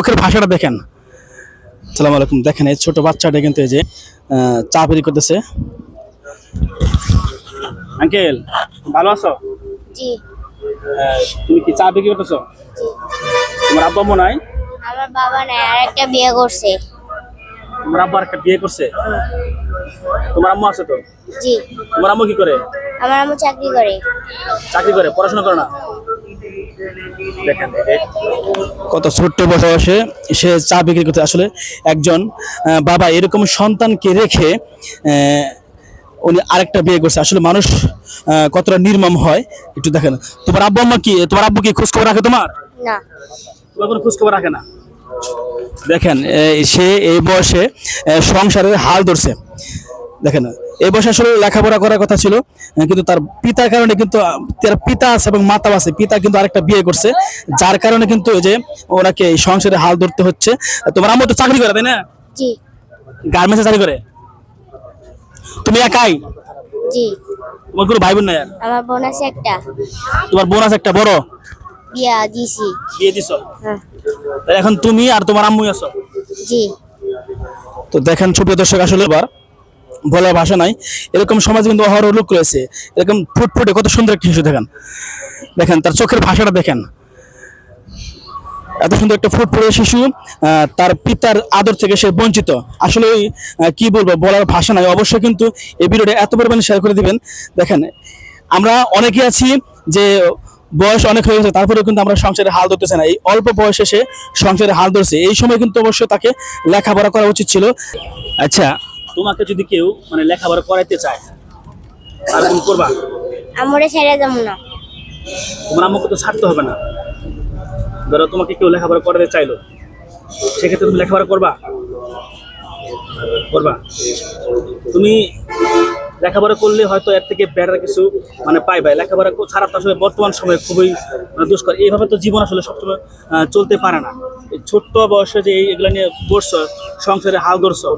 চোখের ভাষাটা দেখেন। সালাম আলাইকুম। দেখেন এই ছোট বাচ্চাটা কিন্তু এই যে চা বিক্রি করতেছে। আঙ্কেল ভালো আছো? জি। তুমি কি চা বিক্রি করতেছো? জি। তোমার আব্বা আম্মু নাই? আমার বাবা নাই, আর একটা বিয়ে করছে। তোমার আব্বা একটা বিয়ে করছে? তোমার আম্মু আছে তো? জি। তোমার আম্মু কি করে? আমার আম্মু চাকরি করে। চাকরি করে, পড়াশোনা করে না? দেখেন কত ছোট্ট বয়সে সে চা বিক্রি করতে। আসলে একজন বাবা এরকম সন্তানকে রেখে উনি আরেকটা বিয়ে করছে। আসলে মানুষ কতটা নির্মম হয় একটু দেখেন। তোমার আব্বু আম্মা কি, তোমার আব্বু কি খোঁজ খবর রাখে তোমার? না। তোমার কোনো খোঁজ খবর রাখে না? দেখেন সে এই বয়সে সংসারের হাল ধরছে। দেখেন এই বয়সে আসলে লেখাপড়া করার কথা ছিল, কিন্তু তার পিতার কারণে কিন্তু তার পিতা আছে এবং মাতা আছে, পিতা কিন্তু আরেকটা বিয়ে করছে, যার কারণে কিন্তু এই যে ওনাকে এই সংসারে হাল ধরতে হচ্ছে। তোমার আম্মু তো চাকরি করে তাই না? জি। গার্মেন্টসে চাকরি করে। তুমি একাই? জি। তোমার কোনো ভাই বোন নাই? আমার বোন আছে একটা। তোমার বোন আছে একটা বড়? বিয়া দিছি। বিয়ে দিছো? হ্যাঁ। তাহলে এখন তুমি আর তোমার আম্মুই আছো? জি। তো দেখেন ছোট দর্শক, আসলে এবার বলার ভাষা নাই। এরকম সমাজে কিন্তু অহরহ লোক রয়েছে, এরকম ফুটফুটে কত সুন্দর একটা শিশু। দেখেন দেখেন তার চোখের ভাষাটা দেখেন। এত সুন্দর একটা ফুটফুটে শিশু তার পিতার আদর থেকে সে বঞ্চিত। আসলে কি বলবো, বলার ভাষা নাই। অবশ্যই কিন্তু এই ভিডিওটা এত পরিমাণে শেয়ার করে দিবেন। দেখেন আমরা অনেকে আছি যে বয়স অনেক হয়ে গেছে, তারপরেও কিন্তু আমরা সংসারে হাল ধরতেছে না। এই অল্প বয়সে সে সংসারে হাল ধরছে, এই সময় কিন্তু অবশ্যই তাকে লেখাপড়া করা উচিত ছিল। আচ্ছা, তোমাকে যদি কেউ মানে লেখাপড়া করাইতে চায় আর তুমি করবা? আমরে ছেড়ে যাবো না। তোমার আম্মুকে তো ছাড়তে হবে না। ধরো তোমাকে কেউ লেখাপড়া করাতে চাইলো, সেক্ষেত্রে তুমি লেখাপড়া করবা? করবা? তুমি লেখাপড়া করলে হয়তো এর থেকে বেটার কিছু মানে পাইবা। লেখাপড়া ছাড়া তো আসলে বর্তমান সময়ে খুবই দুষ্কর। এইভাবে তো জীবন আসলে সবসময় চলতে পারে না। এই ছোট্ট বয়সে যে এগুলো নিয়ে বসছো, সংসারে হাল ধরছো,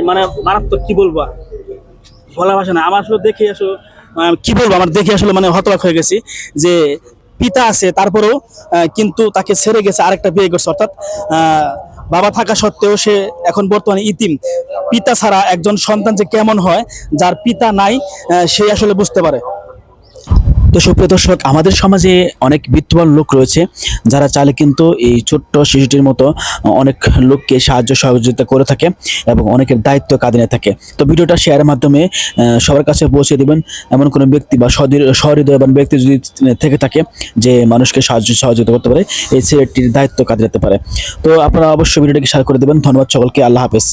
মানে মারাত্মক। কি বলবো আর, বলা ভাষা না। আমার আসলে দেখে আসলে কি বলবো, আমার দেখে আসলে মানে হতবাক হয়ে গেছি যে পিতা আছে তারপরেও কিন্তু তাকে ছেড়ে গেছে, আরেকটা বিয়ে করছে। অর্থাৎ বাবা থাকা সত্ত্বেও সে এখন বর্তমানে ইতিম। পিতা ছাড়া একজন সন্তান যে কেমন হয়, যার পিতা নাই সে আসলে বুঝতে পারে। তো সুপ্রিয় দর্শক, আমাদের সমাজে অনেক বিত্তবান লোক রয়েছে যারা চাইলে কিন্তু এই ছোট্ট শিশুটির মতো অনেক লোককে সাহায্য সহযোগিতা করে থাকে এবং অনেকের দায়িত্ব কাঁধে নিয়ে থাকে। তো ভিডিওটা শেয়ারের মাধ্যমে সবার কাছে পৌঁছে দিবেন। এমন কোনো ব্যক্তি বা সহৃদয়বান ব্যক্তি যদি থেকে থাকে যে মানুষকে সাহায্য সহযোগিতা করতে পারে, এই ছেলেটির দায়িত্ব কাঁধে নিতে পারে। তো আপনারা অবশ্যই ভিডিওটাকে শেয়ার করে দেবেন। ধন্যবাদ সকলকে। আল্লাহ হাফেজ।